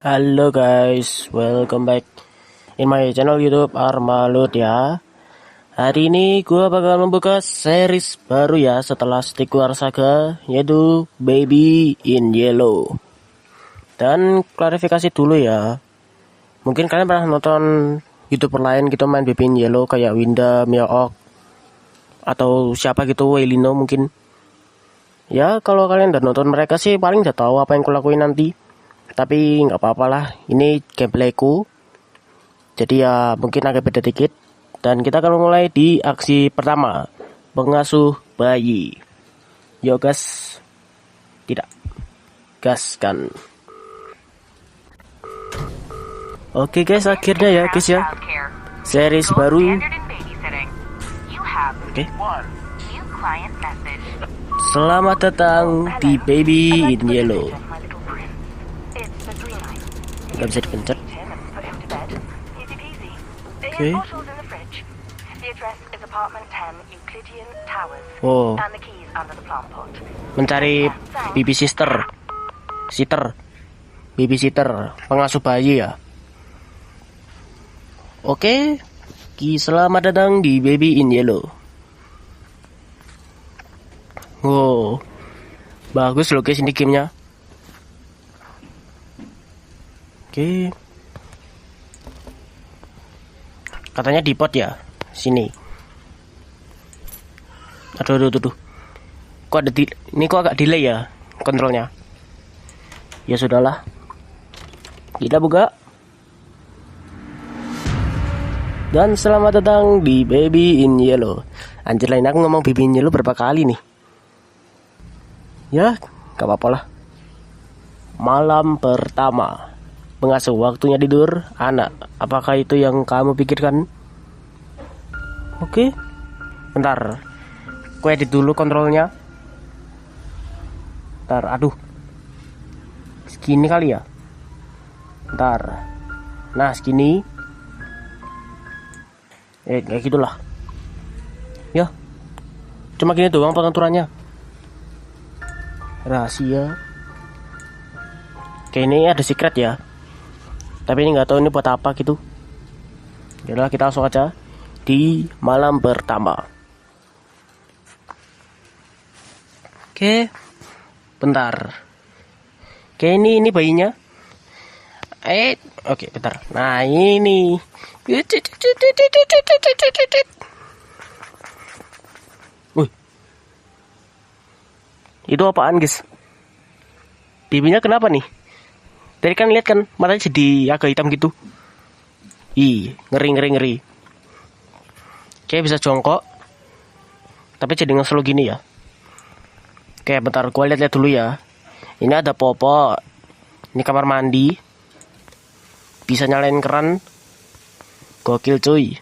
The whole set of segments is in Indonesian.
Halo guys, welcome back in my channel YouTube Armalud ya. Hari ini gua bakal membuka series baru ya setelah Stick War Saga, yaitu Baby in Yellow. Dan klarifikasi dulu ya, mungkin kalian pernah nonton YouTuber lain gitu main Baby in Yellow kayak Winda, Miook, atau siapa gitu, Wailino mungkin. Ya kalau kalian udah nonton mereka sih paling udah tahu apa yang kulakuin nanti. Tapi nggak apa-apa lah, ini gameplayku, jadi ya mungkin agak beda dikit. Dan kita akan mulai di aksi pertama, pengasuh bayi. Yo gas, tidak, gaskan. Oke guys, akhirnya ya guys ya, series baru. Oke. Selamat datang di Baby in Yellow. Gak bisa dipencet. Oke. Oh. Mencari babysitter. Babysitter, pengasuh bayi ya. Oke. Selamat datang di Baby in Yellow. Wow. Bagus loh guys ini gamenya. Oke. Katanya di pot ya. Sini. Aduh. Kok ada ini kok agak delay ya kontrolnya. Ya sudahlah. Kita buka. Dan selamat datang di Baby in Yellow. Anjir lain aku ngomong Baby in Yellow berapa kali nih. Ya, gak apa-apa lah. Malam pertama. Pengasuh, waktunya tidur anak. Apakah itu yang kamu pikirkan? Oke. Bentar. Ku edit dulu kontrolnya. Bentar, aduh. Segini kali ya. Bentar. Nah, segini. Kayak gitulah. Ya. Cuma gini doang pengaturannya. Rahasia. Kayak ini ada secret ya. Tapi ini nggak tahu ini buat apa gitu. Yaudah kita langsung aja di malam pertama. Oke, bentar. Oke ini bayinya. Oke bentar. Nah ini. Wih, itu apaan guys? Bibinya kenapa nih? Tadi kan lihat kan matanya jadi agak hitam gitu. Ih, ngeri. Oke, bisa jongkok. Tapi jadi ngesel gini ya. Oke, bentar gua lihat dulu ya. Ini ada popok. Ini kamar mandi. Bisa nyalain keran. Gokil cuy.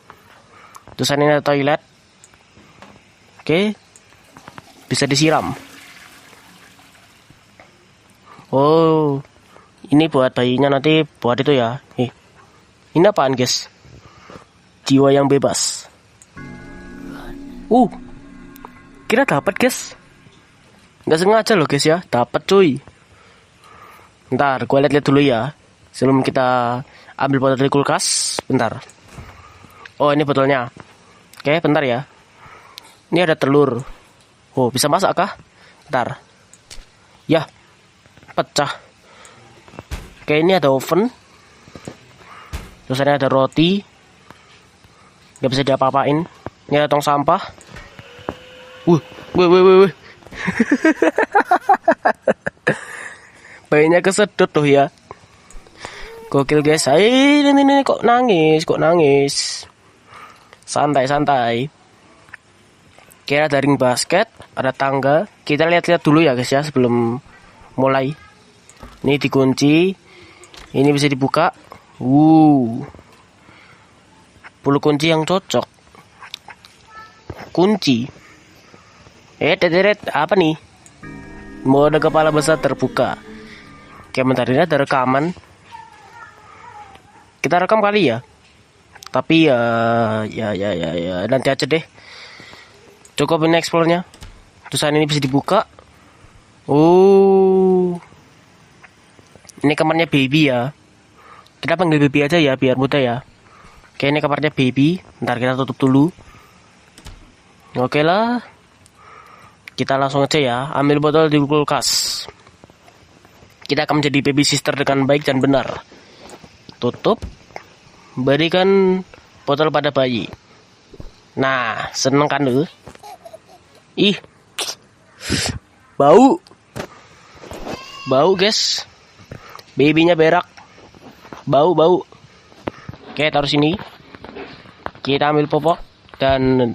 Terus ini ada toilet. Oke. Bisa disiram. Oh. Ini buat bayinya nanti buat itu ya. Ini apaan guys? Jiwa yang bebas. Kira dapat guys. Nggak sengaja loh guys ya. Dapat cuy. Bentar, gue lihat dulu ya. Sebelum kita ambil botol dari kulkas. Bentar. Oh ini botolnya. Oke bentar ya. Ini ada telur. Oh bisa masak kah? Bentar. Ya. Pecah. Oke ini ada oven. Terus ini ada roti. Gak bisa diapa-apain. Ini ada tong sampah. Wih. Bayinya kesedot tuh ya. Gokil guys. Ini kok nangis. Santai. Kira ada ring basket. Ada tangga. Kita lihat-lihat dulu ya guys ya sebelum mulai. Ini dikunci. Ini bisa dibuka. Bulu kunci yang cocok. Kunci. Apa nih? Mode kepala besar terbuka. Oke, bentar ini ada rekaman. Kita rekam kali ya. Tapi ya nanti aja deh. Cukup ini explore-nya. Terus ini bisa dibuka. Ini kamarnya baby ya. Kita panggil baby aja ya biar mudah ya. Oke, ini kamarnya baby. Ntar kita tutup dulu. Oke lah. Kita langsung aja ya. Ambil botol di kulkas. Kita akan menjadi baby sister dengan baik dan benar. Tutup. Berikan botol pada bayi. Nah, seneng kan lu? Ih. Bau. Bau guys. Babynya berak. Bau. Oke, taruh sini. Kita ambil popok dan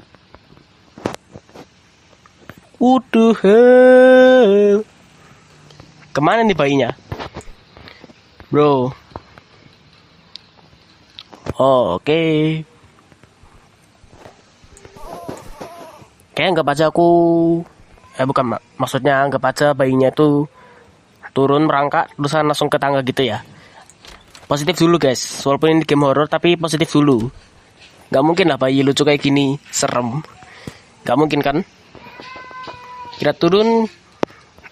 kemana nih bayinya? Bro. Oh, oke. Kayak anggap aja aku bukan maksudnya anggap aja bayinya itu turun merangkak terus langsung ke tangga gitu ya. Positif dulu guys, walaupun ini game horror tapi positif dulu. Gak mungkin lah bayi lucu kayak gini, serem. Gak mungkin kan? Kita turun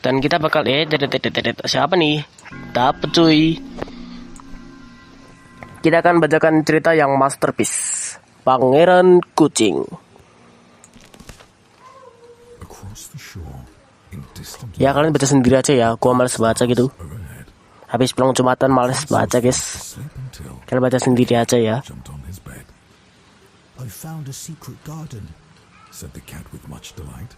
dan kita bakal siapa nih? Dapet cuy. Kita akan bacakan cerita yang masterpiece, Pangeran Kucing. Ya kalian baca sendiri aja ya, gua males baca gitu. Habis pulang Jumatan males baca guys. Kalian baca sendiri aja ya. I found a secret garden, said the cat with much delight.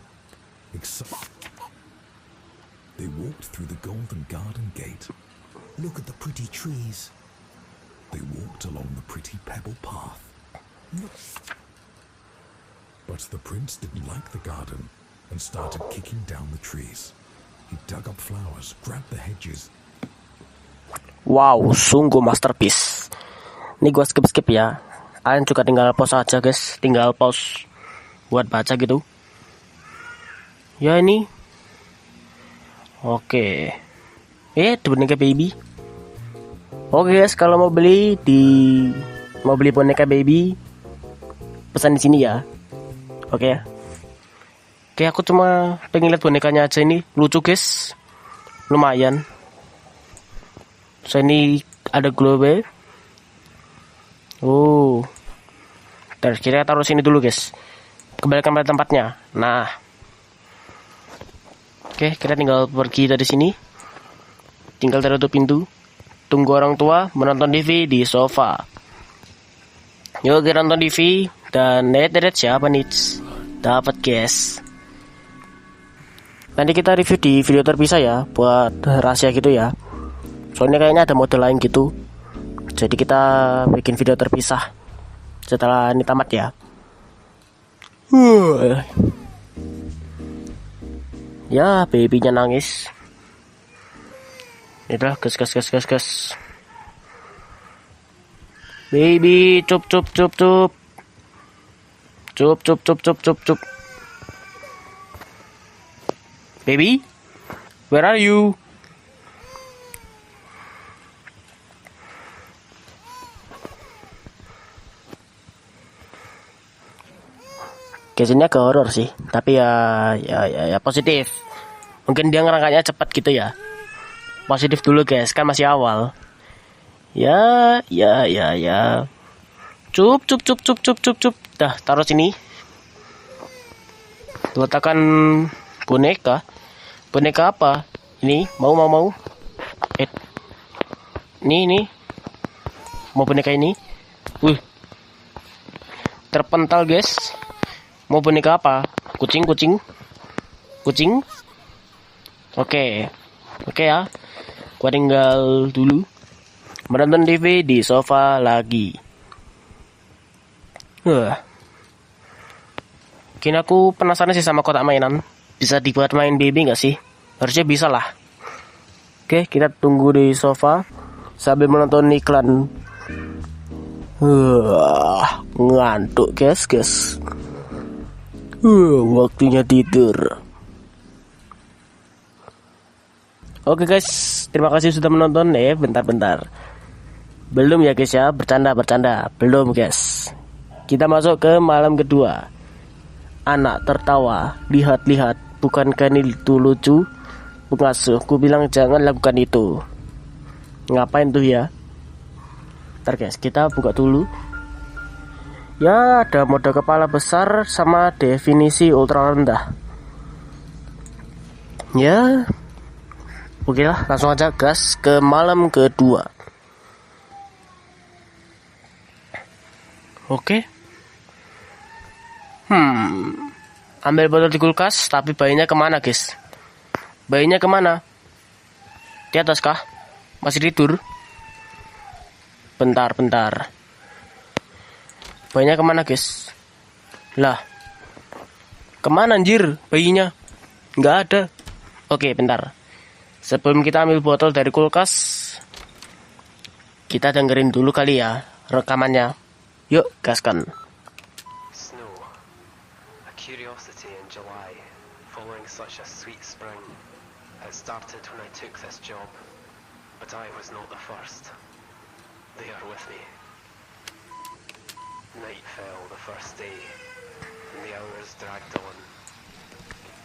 They walked through the golden garden gate. Look at the pretty trees. They walked along the pretty pebble path. Look. But the prince didn't like the garden and started kicking down the trees. He dug up flowers, grabbed the hedges. Wow, sungguh masterpiece. Ini gua skip ya. Kalian juga tinggal pause aja guys, tinggal pause buat baca gitu. Ya ini. Oke. Boneka baby. Oke guys, kalau mau beli boneka baby, pesan di sini ya. Oke ya. Oke, aku cuma pengen lihat bonekanya aja ini, lucu guys. Lumayan. So ini ada globe. Oh. Terus kita taruh sini dulu guys. Kembalikan pada tempatnya. Nah. Oke, kita tinggal pergi dari sini. Tinggal tutup pintu. Tunggu orang tua menonton TV di sofa. Yuk kita nonton TV dan siapa nih? Dapat guys. Nanti kita review di video terpisah ya, buat rahasia gitu ya. Soalnya kayaknya ada mode lain gitu. Jadi kita bikin video terpisah setelah ini tamat ya. Ya, babynya nangis. Yaudah, gas. Baby, cup. Cup. Baby, where are you? Kayaknya ke horror sih, tapi ya positif. Mungkin dia ngerangkanya cepat gitu ya. Positif dulu guys, kan masih awal. Ya. Cup. Dah, taruh sini. Letakkan boneka. Boneka apa? Ini, mau. Ini. Mau boneka ini? Wih. Terpental guys. Mau boneka apa? Kucing. Oke ya. Gua tinggal dulu menonton TV di sofa lagi. Kini aku penasaran sih sama kotak mainan. Bisa dibuat main baby nggak sih? Harusnya bisa lah. Oke, kita tunggu di sofa sambil menonton iklan. Ngantuk guys. Waktunya tidur. Oke guys, terima kasih sudah menonton. Bentar. Belum ya guys ya, bercanda. Belum guys. Kita masuk ke malam kedua. Anak tertawa, lihat, bukankah ini itu lucu? Pengasuh, ku bilang jangan lakukan itu. Ngapain tuh ya? Ntar guys, kita buka dulu. Ya, ada mode kepala besar sama definisi ultra rendah. Ya, oke lah, langsung aja gas ke malam kedua. Oke. Ambil botol di kulkas, tapi bayinya kemana guys? Bayinya kemana? Di atas kah? Masih tidur? Bentar. Bayinya kemana guys? Lah, kemana anjir bayinya? Nggak ada. Oke, bentar. Sebelum kita ambil botol dari kulkas, kita dengerin dulu kali ya rekamannya. Yuk, gaskan. Snow, a curiosity in July, following such a sweet spring. It started when I took this job, but I was not the first. They are with me. Night fell the first day, and the hours dragged on.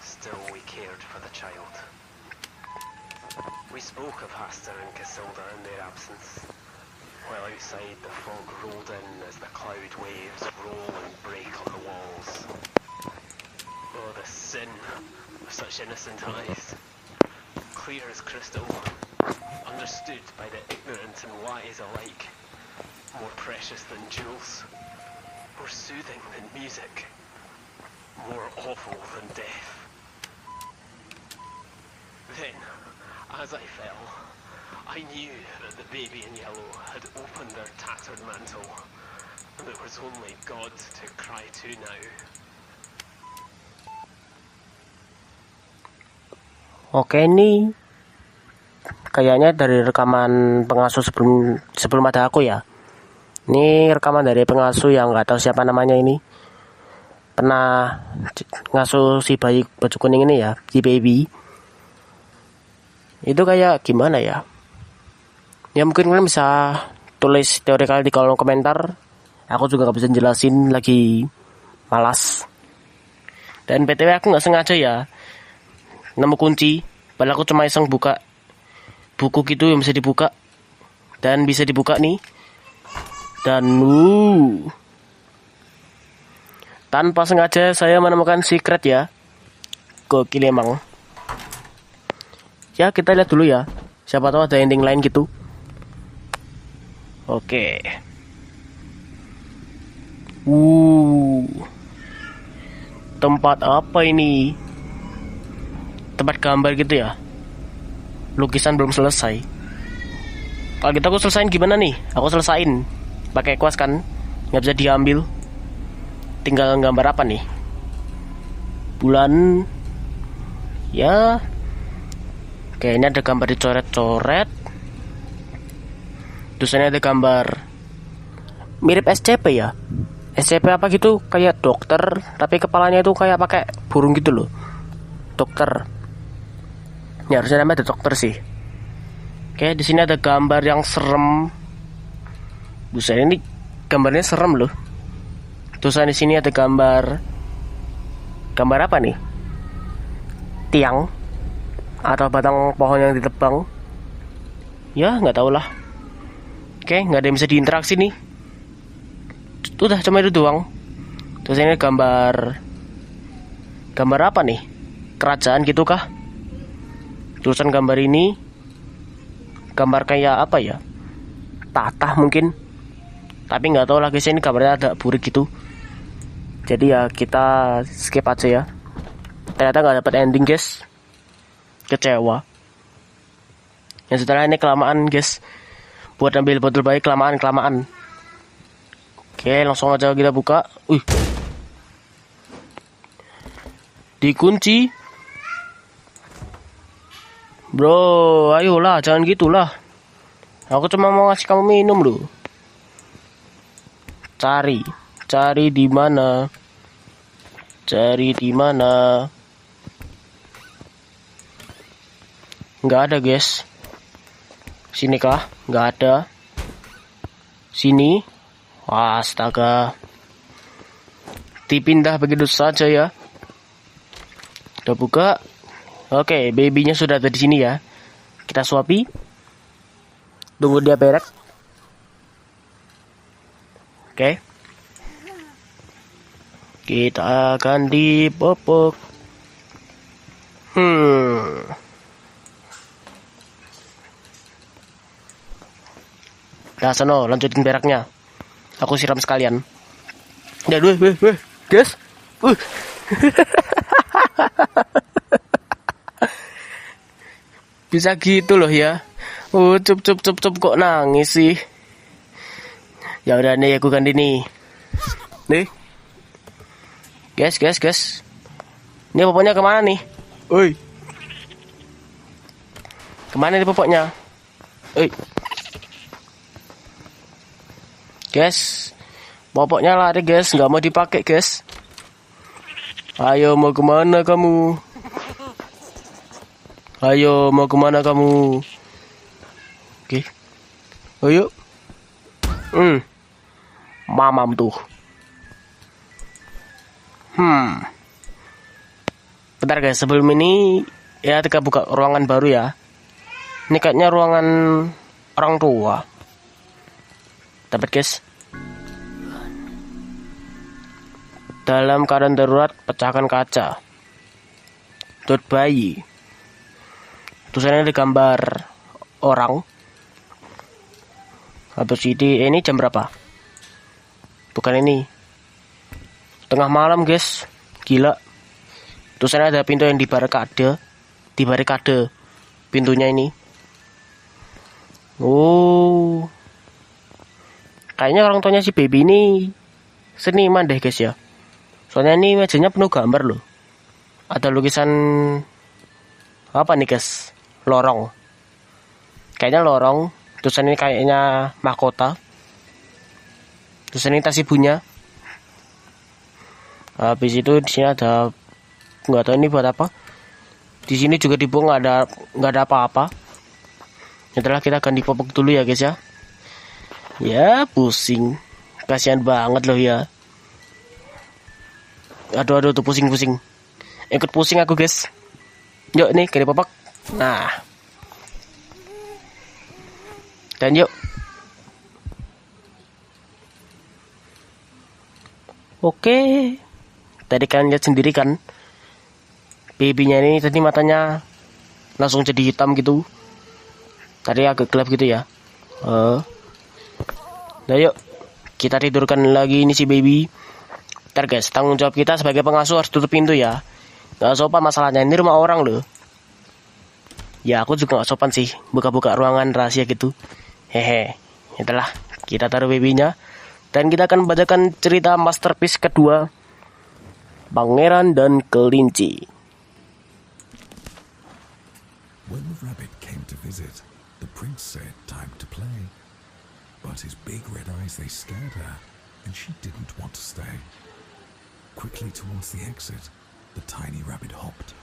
Still we cared for the child. We spoke of Hastur and Casilda in their absence, while outside the fog rolled in as the cloud waves roll and break on the walls. Oh, the sin of such innocent eyes, clear as crystal, understood by the ignorant and wise alike, more precious than jewels, more soothing than music, more awful than death. Then, as I fell, I knew that the baby in yellow had opened their tattered mantle, and it was only God to cry to now. Oke, ini kayaknya dari rekaman pengasuh sebelum ada aku ya. Ini rekaman dari pengasuh yang nggak tahu siapa namanya ini. Pernah ngasuh si bayi baju kuning ini ya, si baby. Itu kayak gimana ya? Ya mungkin kalian bisa tulis teori kalian di kolom komentar. Aku juga gak bisa jelasin, lagi malas. Dan BTW aku gak sengaja ya nemu kunci, padahal aku cuma iseng buka buku gitu yang bisa dibuka. Dan bisa dibuka nih. Dan tanpa sengaja saya menemukan secret ya. Gokil emang. Ya kita lihat dulu ya, siapa tahu ada ending lain gitu. Oke. Tempat apa ini? Tempat gambar gitu ya. Lukisan belum selesai. Kalau gitu aku selesain gimana nih? Aku selesain pakai kuas kan, nggak bisa diambil. Tinggal gambar apa nih? Bulan. Ya. Kayaknya ada gambar dicoret-coret. Terus ini ada gambar mirip SCP ya. SCP apa gitu, kayak dokter, tapi kepalanya itu kayak pakai burung gitu loh. Dokter. Ya harusnya namanya ada dokter sih. Oke, di sini ada gambar yang serem. Terus ini gambarnya serem loh. Terus di sini ada gambar apa nih? Tiang atau batang pohon yang ditebang. Ya nggak tahu lah. Oke, nggak ada yang bisa diinteraksi nih. Udah cuma itu doang. Terus ini gambar apa nih? Kerajaan gitu kah? Tulisan gambar ini gambar kayak apa ya? Tatah mungkin. Tapi nggak tahu lah guys, ini gambarnya ada burik gitu. Jadi ya kita skip aja ya. Ternyata nggak dapat ending guys. Kecewa. Yang setelah ini kelamaan guys. Buat ambil botol bayi kelamaan. Oke, langsung aja kita buka. Dikunci. Bro, ayolah, jangan gitulah. Aku cuma mau ngasih kamu minum loh. Cari di mana? Nggak ada guys. Sini kah? Nggak ada. Sini. Wah, astaga. Dipindah begitu saja ya. Udah buka. Oke, babynya sudah ada di sini ya. Kita suapi. Tunggu dia berak. Oke. Kita akan dipopok. Dah sono, lanjutin beraknya. Aku siram sekalian. Dah, guys. Bisa gitu loh ya. Cup kok nangis sih. Ya udah nih, aku ganti nih. Nih. Guys. Ini popoknya kemana nih? Oi. Kemana nih popoknya? Oi. Guys, popoknya lari guys, nggak mau dipakai guys. Ayo mau kemana kamu? Oke. Ayo. Mamam tuh. Bentar guys, sebelum ini ya kita buka ruangan baru ya. Ini kayaknya ruangan orang tua. Dapat guys. Dalam keadaan darurat, pecahkan kaca. Dot bayi. Tulisannya ada gambar orang. Habis ini jam berapa? Bukan ini. Tengah malam guys. Gila. Tulisannya ada pintu yang dibarikade. Pintunya ini. Oh. Kayaknya orang tuanya si baby ini seniman deh guys ya. Soalnya ini mejanya penuh gambar loh. Ada lukisan apa nih guys? Lorong. Kayaknya lorong. Terus ini kayaknya mahkota. Terus ini tas ibunya. Habis itu di sini ada, nggak tahu ini buat apa. Di sini juga dibuang nggak ada apa-apa. Setelah kita akan dipopok dulu ya guys ya. Ya pusing. Kasihan banget loh ya. Aduh tuh pusing. Ikut pusing aku guys. Yuk nih kini popok. Nah. Dan yuk. Oke. Tadi kalian lihat sendiri kan. Babynya ini tadi matanya langsung jadi hitam gitu. Tadi agak gelap gitu ya. Nah yuk, kita tidurkan lagi ini si baby. Ntar guys, tanggung jawab kita sebagai pengasuh harus tutup pintu ya. Gak sopan masalahnya, ini rumah orang loh. Ya aku juga gak sopan sih, buka-buka ruangan rahasia gitu. Hehe, itulah, kita taruh babynya. Dan kita akan membacakan cerita masterpiece kedua, Pangeran dan Kelinci. When the rabbit came to visit, the prince said time to play. But his big red eyes, they scared her, and she didn't want to stay. Quickly towards the exit, the tiny rabbit hopped.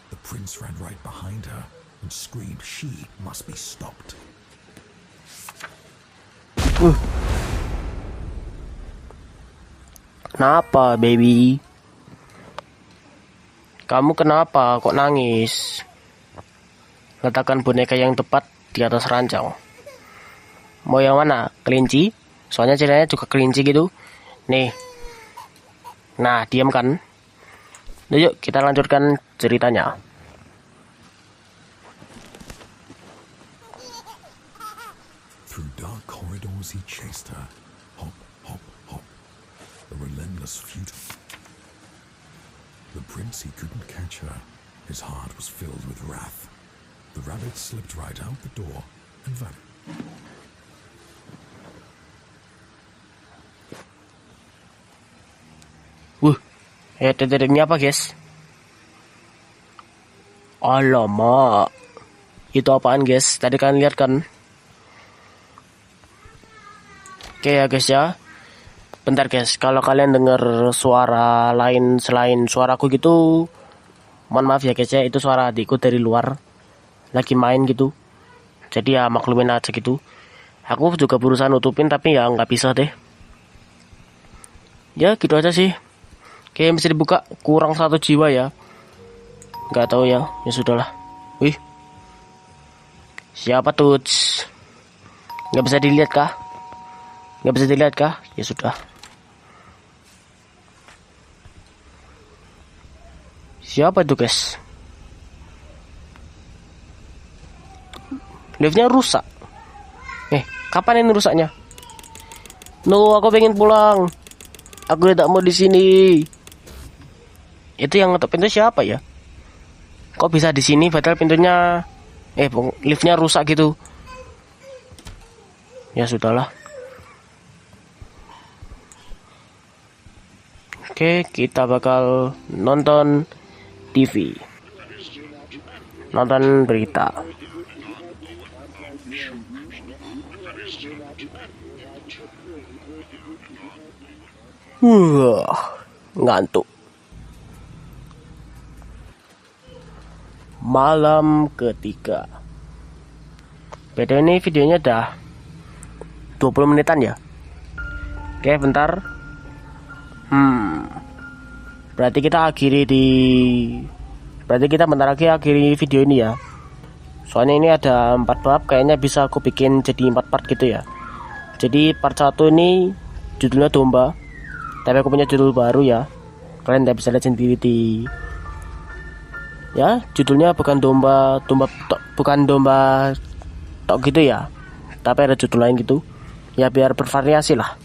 The prince ran right behind her and screamed she must be stopped. Kenapa, baby? Kamu kenapa? Kok nangis? Letakkan boneka yang tepat di atas ranjang. Mau yang mana? Kelinci? Soalnya ceritanya juga kelinci gitu. Nih. Nah, diam kan? Nah, yuk kita lanjutkan ceritanya. Through dark corridors he chased her. Hop, hop, hop. A relentless futile. The prince, he couldn't catch her. His heart was filled with wrath. The rabbit slipped right out the door and vanished. Ini apa guys? Alamak. Itu apaan guys? Tadi kalian lihat kan? Oke ya guys ya. Bentar guys, kalau kalian dengar suara lain selain suaraku gitu, mohon maaf ya guys ya, itu suara adikku dari luar lagi main gitu. Jadi ya maklumin aja gitu. Aku juga berusaha nutupin tapi ya nggak bisa deh. Ya gitu aja sih. Oke, bisa dibuka, kurang 1 jiwa ya. Nggak tahu ya, ya sudahlah. Wih, siapa tuh? Nggak bisa dilihat kah? Nggak bisa dilihat kah? Ya sudah. Siapa itu guys? Liftnya rusak. Kapan ini rusaknya? No, aku pengen pulang. Aku tidak mau di sini. Itu yang ngetok pintu siapa ya? Kok bisa di sini? Padahal pintunya, liftnya rusak gitu. Ya sudahlah. Oke, kita bakal nonton TV, nonton berita. Ngantuk. Malam ketiga. Beda ini videonya dah 20 menitan ya. Oke, bentar. Berarti kita bentar lagi akhiri video ini ya. Soalnya ini ada 4 bab, kayaknya bisa aku bikin jadi 4 part gitu ya. Jadi part 1 ini judulnya domba. Tapi aku punya judul baru ya. Kalian udah bisa lihat sendiri ya, judulnya bukan domba tok gitu ya. Tapi ada judul lain gitu. Ya biar bervariasi lah.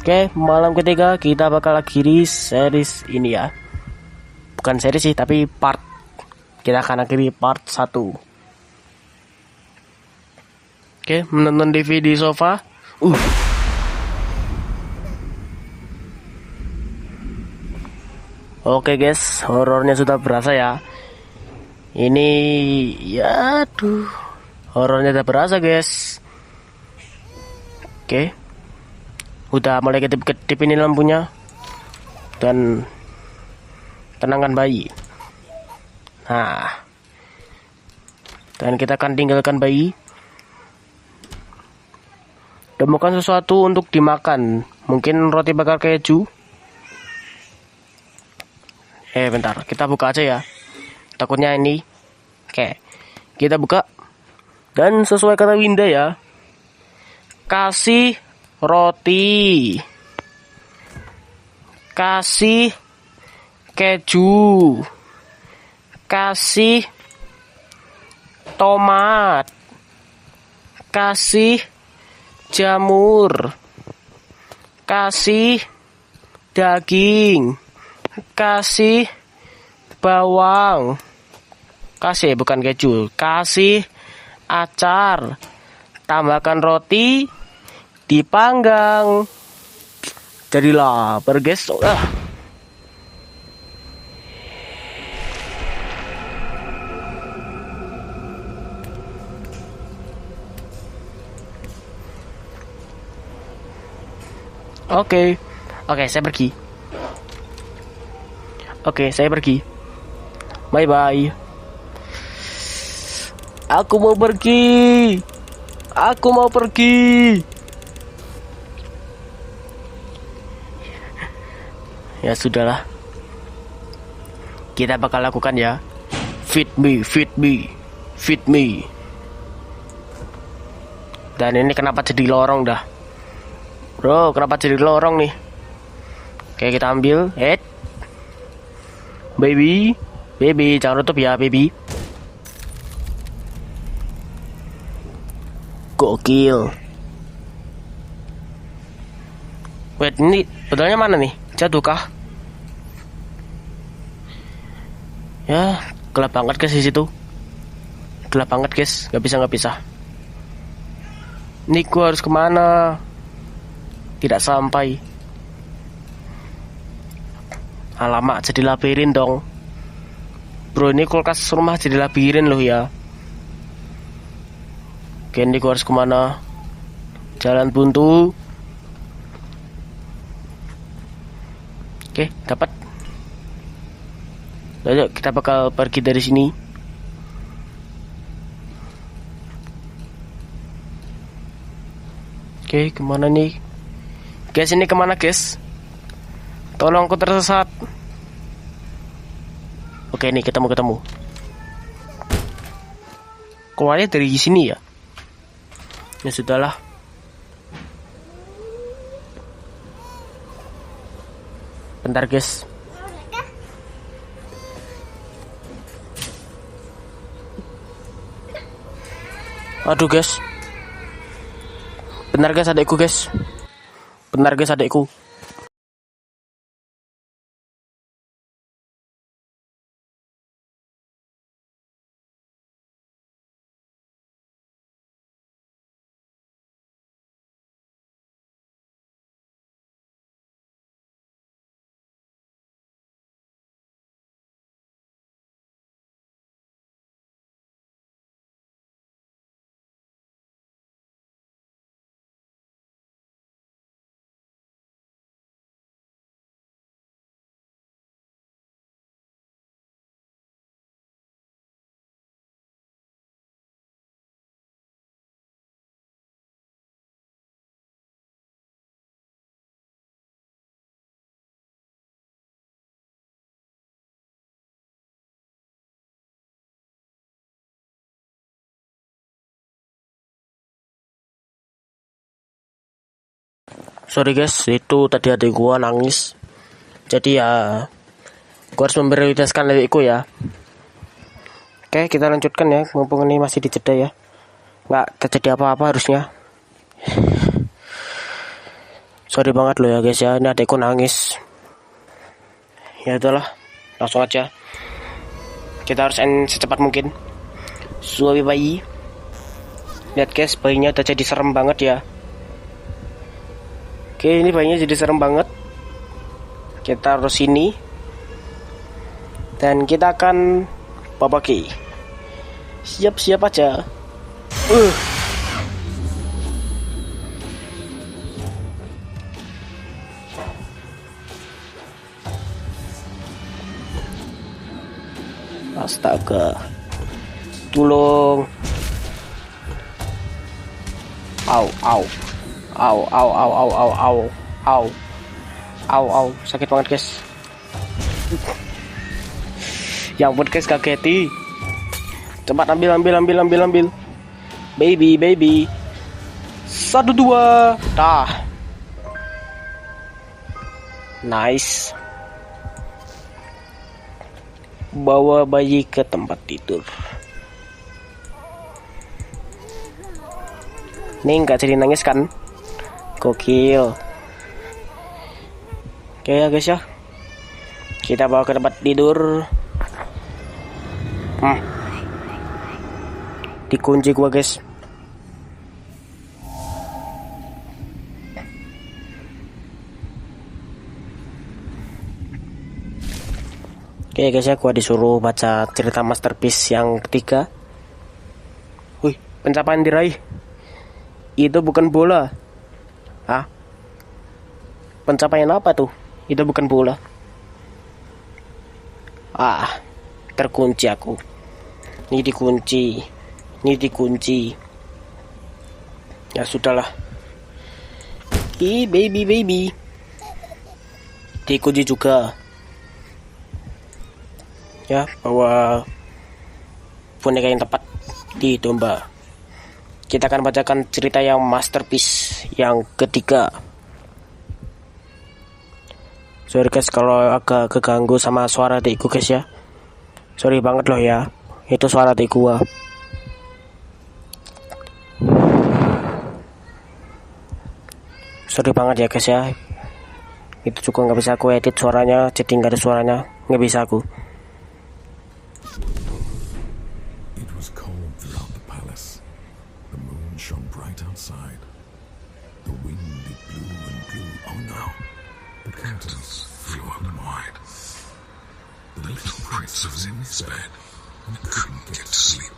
Oke, malam ketiga kita bakal akhiri series ini ya. Bukan series sih, tapi part. Kita akan akhiri part 1. Oke, menonton TV di sofa. Oke guys, horornya sudah berasa ya. Ini ya horornya sudah berasa guys. Oke. Udah mulai kedip-kedip ini lampunya. Dan tenangkan bayi. Nah. Dan kita akan tinggalkan bayi. Temukan sesuatu untuk dimakan. Mungkin roti bakar keju. Bentar, kita buka aja ya. Takutnya ini. Oke, kita buka. Dan sesuai kata Winda ya, kasih roti, kasih keju, kasih tomat, kasih jamur, kasih daging, kasih bawang, kasih bukan keju, kasih acar, tambahkan roti, dipanggang. Jadilah berges. Oke, saya pergi. Saya pergi. Bye bye. Aku mau pergi. Ya sudahlah. Kita bakal lakukan ya. Feed me. Dan ini kenapa jadi lorong dah? Bro, kenapa jadi lorong nih? Oke, kita ambil. Baby, jangan tutup ya, baby. Gokil. Wait, ini pedalnya mana nih? Jatuh kah? Ya, gelap banget guys di situ. Gelap banget guys, nggak bisa. Ini gua harus kemana? Tidak sampai. Alamak, jadi labirin dong. Bro, ini kulkas rumah jadi labirin loh ya. Oke, ini gua harus kemana? Jalan buntu. Oke, dapat. Ayo, kita bakal pergi dari sini. Oke, kemana nih? Guys, ini kemana guys? Tolong, aku tersesat. Oke, nih ketemu. Keluarnya dari sini ya? Ya sudahlah. Bentar guys. Aduh guys. Bentar guys adekku guys. Bentar guys adekku. Sorry guys, itu tadi adik gua nangis. Jadi ya gua harus memprioritaskan adikku ya. Oke, kita lanjutkan ya, mumpung ini masih di jeda ya. Nggak terjadi apa-apa harusnya. Sorry banget loh ya guys ya, ini adikku nangis. Ya itulah, langsung aja. Kita harus end secepat mungkin. Suami bayi. Lihat guys, bayinya udah jadi serem banget ya. Oke, ini bayinya jadi serem banget. Kita harus sini. Dan kita akan babaki. Siap-siap aja. Astaga. Tolong. Au, au. Au, au, au, au, au, au, au, au, au, sakit banget guys. Ya ampun guys, kageti. Cepat ambil. Baby. 1, 2, dah. Nice. Bawa bayi ke tempat tidur. Nih nggak jadi nangis kan? Gokil. Oke ya guys ya, kita bawa ke tempat tidur. Dikunci gua guys. Oke guys ya, gua disuruh baca cerita masterpiece yang ketiga. Wih, pencapaian diraih. Itu bukan bola. Hah? Pencapaian apa tuh? Itu bukan bola. Terkunci aku. Ini dikunci. Ya sudahlah. Baby. Dikunci juga. Ya, bawa boneka yang tepat di domba. Kita akan bacakan cerita yang masterpiece yang ketiga. Sorry guys kalau agak keganggu sama suara adikku guys ya. Sorry banget loh ya. Itu suara adikku gua. Sorry banget ya guys ya. Itu juga nggak bisa aku edit suaranya, jadi nggak ada suaranya, nggak bisa aku. It was cold throughout the palace. The moon shone bright outside. The wind it blew and blew. Oh no! The curtains flew open wide. The little prince was in his bed and couldn't get to sleep.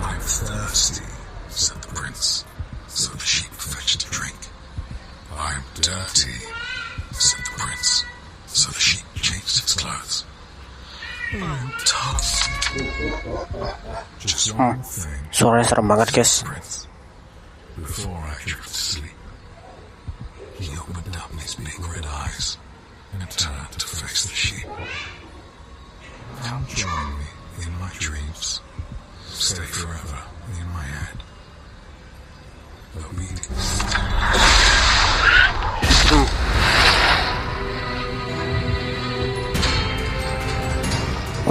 I'm thirsty, said the prince, so the sheep fetched a drink. I'm dirty, said the prince, so the sheep changed its clothes. I'm tough. Just one thing, Suaranya serem banget guys. Prince. Before I drift to sleep, he opened up his big red eyes and turned to face the sheep. Come join me in my dreams. Stay forever in my head. Obedience.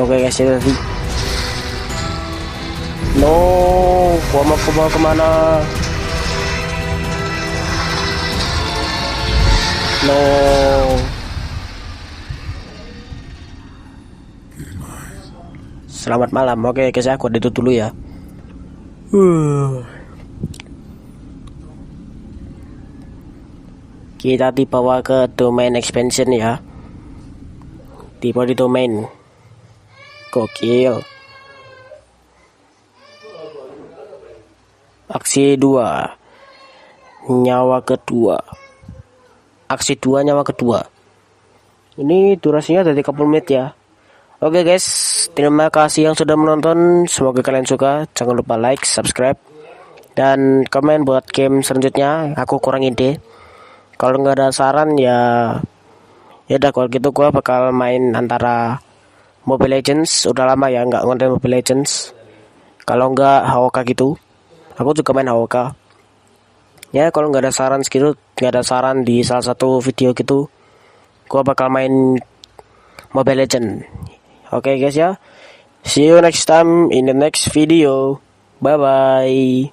Oke guys, ini tadi. No, gua mau kemana? No. Selamat malam. Oke guys, aku itu dulu ya. Kita dibawa ke domain expansion ya. Tipe di domain. Gokil. Aksi 2. Nyawa kedua. Aksi 2 nyawa kedua. Ini durasinya dari 30 menit ya. Oke guys, terima kasih yang sudah menonton. Semoga kalian suka. Jangan lupa like, subscribe, dan komen buat game selanjutnya. Aku kurang ide. Kalau nggak ada saran ya udah, kalau gitu gua bakal main antara Mobile Legends. Udah lama ya nggak ngonten Mobile Legends. Kalau nggak HOK gitu, aku juga main HOK. Ya kalau nggak ada saran gitu, nggak ada saran di salah satu video gitu, gua bakal main Mobile Legends. Oke guys ya, see you next time in the next video. Bye bye.